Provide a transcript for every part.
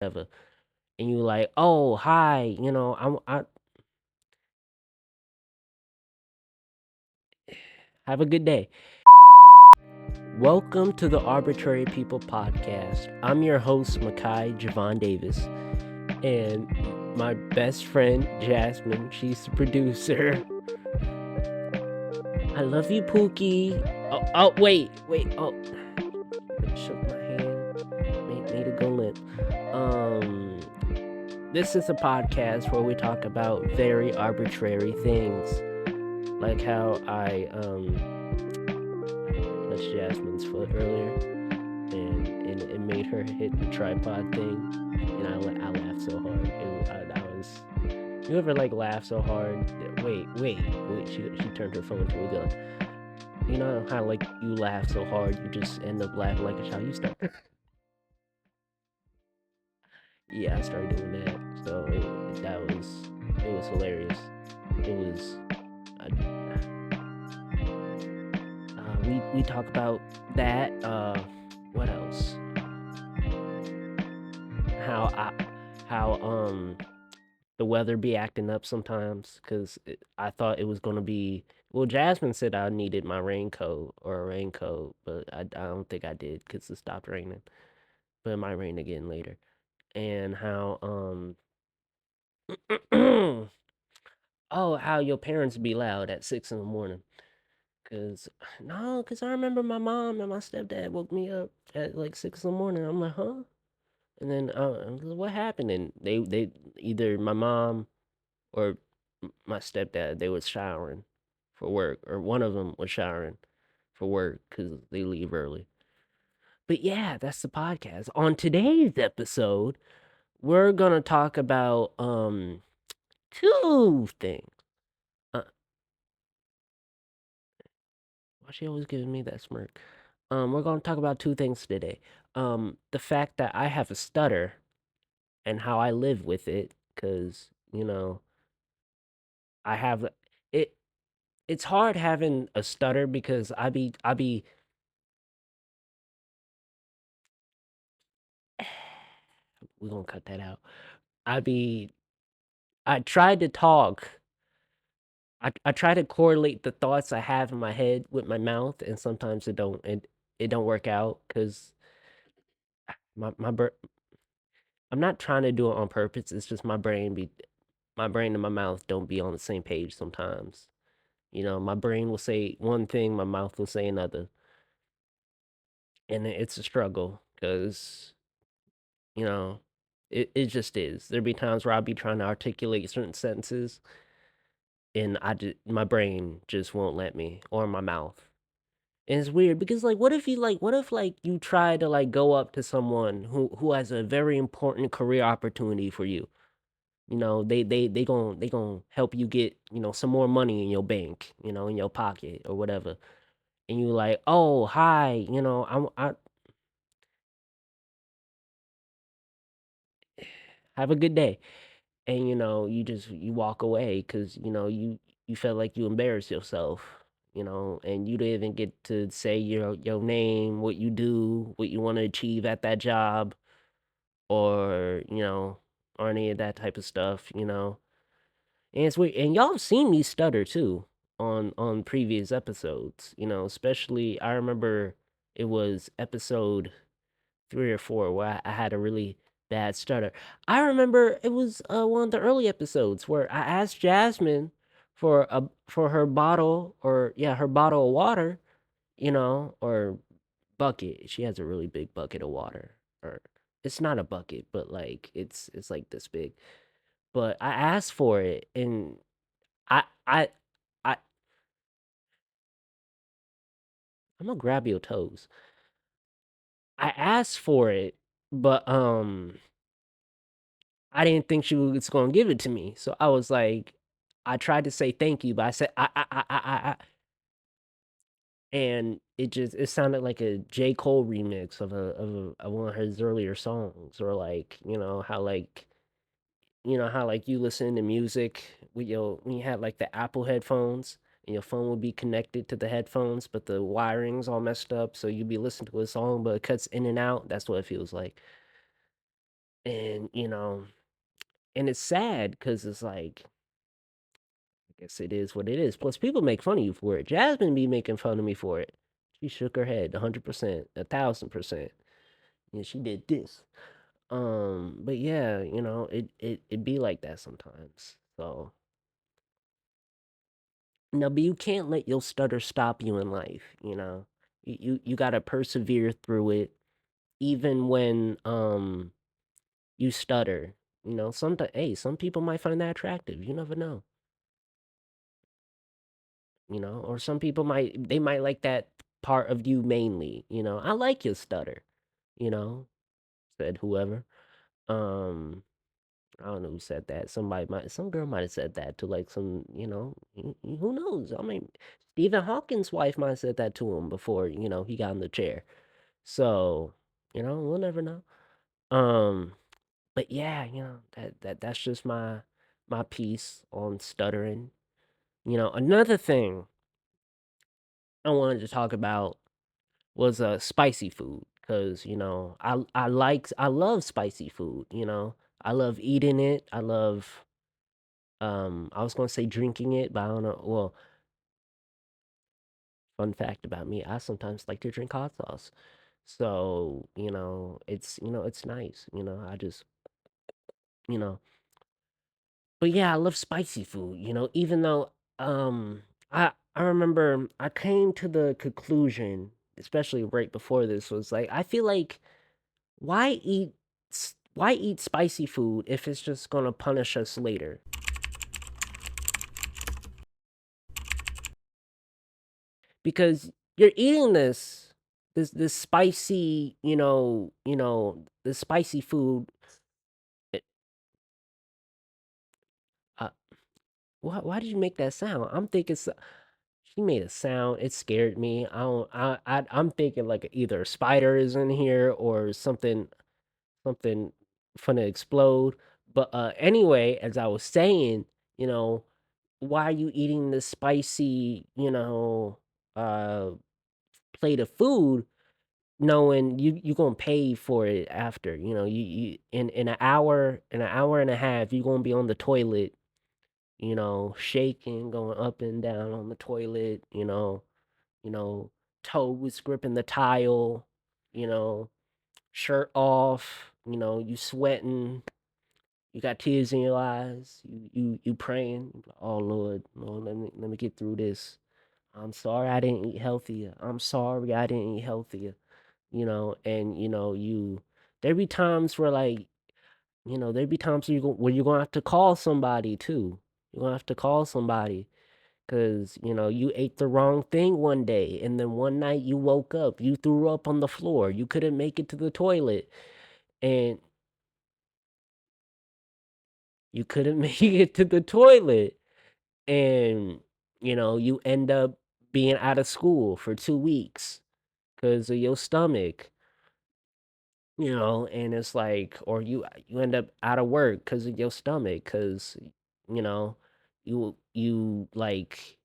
whatever, and you like, "Oh, hi, I have a good day." Welcome to the Arbitrary People podcast. I'm your host, Makai Javon Davis, and my best friend, Jasmine, she's the producer. I love you, Pookie. Wait. Oh, shook my hand, made it go limp. Um, this is a podcast where we talk about very arbitrary things, like how I touched Jasmine's foot earlier, and it made her hit the tripod thing, and I laughed so hard. I was. You ever like laugh so hard? Wait. She turned her phone to a gun. You know how like you laugh so hard, you just end up laughing like a child. You start. Yeah, I started doing that. So it was hilarious. It was. We talk about that. What else? How I how the weather be acting up sometimes because I thought it was gonna be. Well, Jasmine said I needed my raincoat or a raincoat, but I don't think I did because it stopped raining. But it might rain again later. And how oh, how your parents be loud at 6 in the morning. Cause no, cause I remember my mom and my stepdad woke me up at like 6 in the morning. I'm like, huh? And then what happened? And they either my mom or my stepdad, they was showering for work, or one of them was showering for work because they leave early. But yeah, that's the podcast. On today's episode, we're gonna talk about two things. Uh, why she always giving me that smirk? We're gonna talk about two things today. The fact that I have a stutter and how I live with it, because I have it. It's hard having a stutter because I be we're gonna cut that out. I be I try to talk. I try to correlate the thoughts I have in my head with my mouth, and sometimes it don't work out because my I'm not trying to do it on purpose. It's just my brain and my mouth don't be on the same page sometimes. My brain will say one thing, my mouth will say another, and it's a struggle because you know it just is. There be times where I'll be trying to articulate certain sentences, and my brain just won't let me, or my mouth. And it's weird because what if like you try to like go up to someone who has a very important career opportunity for you. They gon' help you get, some more money in your bank, in your pocket or whatever. And you like, "Oh, hi, I have a good day." And you walk away cuz you felt like you embarrassed yourself, and you didn't even get to say your name, what you do, what you want to achieve at that job, or or any of that type of stuff. And it's weird, and y'all have seen me stutter too on previous episodes, especially I remember it was episode 3 or 4 where I had a really bad stutter. I remember it was one of the early episodes where I asked Jasmine for her bottle, or yeah, her bottle of water, or bucket. She has a really big bucket of water, or it's not a bucket, but like it's like this big. But I asked for it, and I I I I'm gonna grab your toes. I asked for it, but I didn't think she was gonna give it to me. So I was like, I tried to say thank you, but I said and it sounded like a J. Cole remix of one of his earlier songs, or like how like you listen to music with when you had like the Apple headphones, and your phone would be connected to the headphones, but the wiring's all messed up, so you'd be listening to a song, but it cuts in and out. That's what it feels like. And, and it's sad because it's like, I guess it is what it is. Plus, people make fun of you for it. Jasmine be making fun of me for it. She shook her head 100%, 1,000%. And she did this. But yeah, it be like that sometimes. So no, but you can't let your stutter stop you in life, you know. You gotta persevere through it, even when you stutter. Some people might find that attractive. You never know, or some people might like that part of you mainly. I like your stutter. You know, said whoever. Um, I don't know who said that. Some girl might have said that to like some, who knows? I mean, Stephen Hawking's wife might have said that to him before, he got in the chair. So, we'll never know. Um, but yeah, that's just my piece on stuttering. Another thing I wanted to talk about was spicy food because I love spicy food. I love eating it. I was gonna say drinking it, but I don't know. Well, fun fact about me, I sometimes like to drink hot sauce. So, it's nice. I just, you know. But yeah, I love spicy food, even though I remember I came to the conclusion, especially right before this, was like I feel like why eat spicy food if it's just gonna punish us later? Because you're eating this spicy, this spicy food. eh, Uh, why did you make that sound? I'm thinking she made a sound. It scared me. I don't. I'm thinking like either a spider is in here or something finna explode. But anyway, as I was saying, you know, why are you eating this spicy, uh, plate of food knowing you gonna pay for it after, you in an hour and a half, you gonna be on the toilet, shaking, going up and down on the toilet, you know, toes gripping the tile, you know, shirt off, you sweating, you got tears in your eyes, you praying, oh Lord, let me get through this. I'm sorry I didn't eat healthier. I'm sorry I didn't eat healthier. And there be times where like, there be times where you're gonna have to call somebody too. You're gonna have to call somebody because you ate the wrong thing one day, and then one night you woke up, you threw up on the floor, you couldn't make it to the toilet, and you couldn't make it to the toilet, and you end up being out of school for 2 weeks because of your stomach. And it's like, or you end up out of work because of your stomach, because you know, you like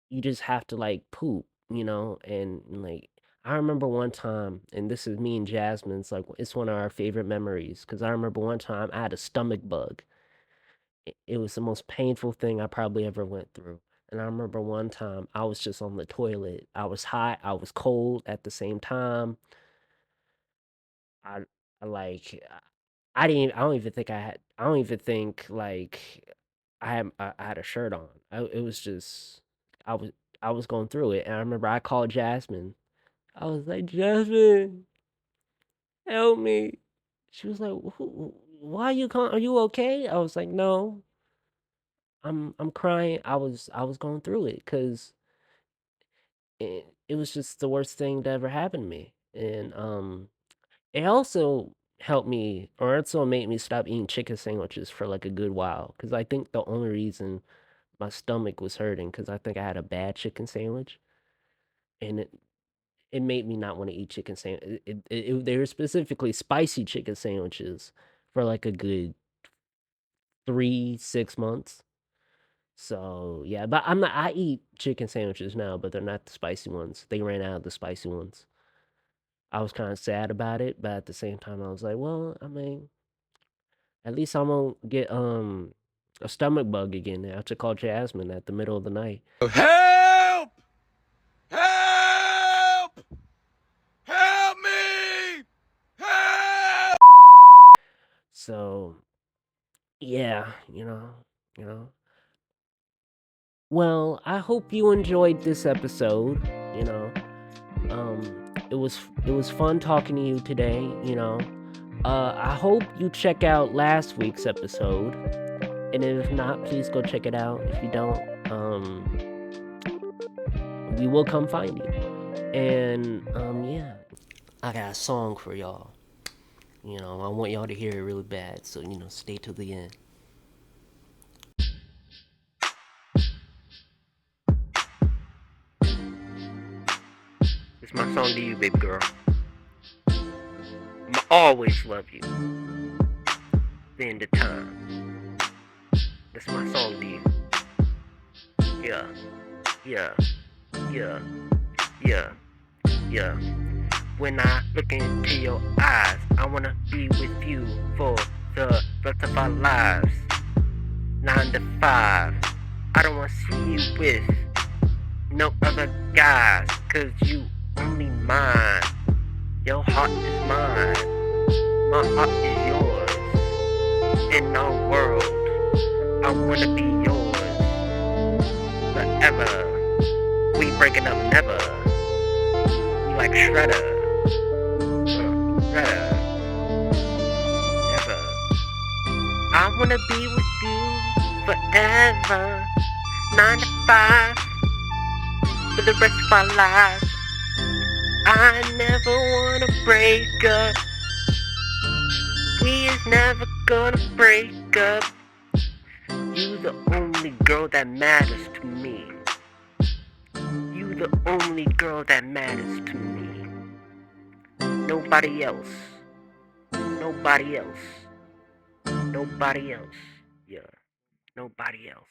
you just have to like poop, and like I remember one time, and this is me and Jasmine's like it's one of our favorite memories because I remember one time I had a stomach bug. It was the most painful thing I probably ever went through. And I remember one time I was just on the toilet. I was hot, I was cold at the same time. I I like I don't even think like I had a shirt on. It was just I was I was going through it, and I remember I called Jasmine. I was like, "Jasmine, help me." She was like, "Why are you calling? Are you okay?" I was like, "No, I'm crying." I was going through it because it was just the worst thing that ever happened to me, and it also helped me, or also made me stop eating chicken sandwiches for like a good while. Because I think the only reason my stomach was hurting because I think I had a bad chicken sandwich, and it made me not want to eat chicken sandwich. They were specifically spicy chicken sandwiches for like a good 3 6 months. So yeah, but I eat chicken sandwiches now, but they're not the spicy ones. They ran out of the spicy ones. I was kind of sad about it, but at the same time, I was like, well, I mean, at least I won't get a stomach bug again. I have to call Jasmine at the middle of the night. Help! Help! Help me! Help! So yeah, you know. Well, I hope you enjoyed this episode. You know, it was fun talking to you today. I hope you check out last week's episode, and if not, please go check it out. If you don't, we will come find you. And yeah, I got a song for y'all. I want y'all to hear it really bad, so stay till the end. It's my song to you, baby girl. I'ma always love you. The end of time. That's my song to you. Yeah, yeah, yeah, yeah, yeah. When I look into your eyes, I wanna be with you for the rest of our lives. 9 to 5. I don't wanna see you with no other guys, 'cause you only mine. Your heart is mine. My heart is yours. In our world, I wanna be yours forever. We breaking up never. You like Shredder. Shredder. Never. I wanna be with you forever. 9 to 5. For the rest of our lives. I never wanna break up. We is never gonna break up. You the only girl that matters to me. You the only girl that matters to me. Nobody else. Nobody else. Nobody else. Yeah. Nobody else.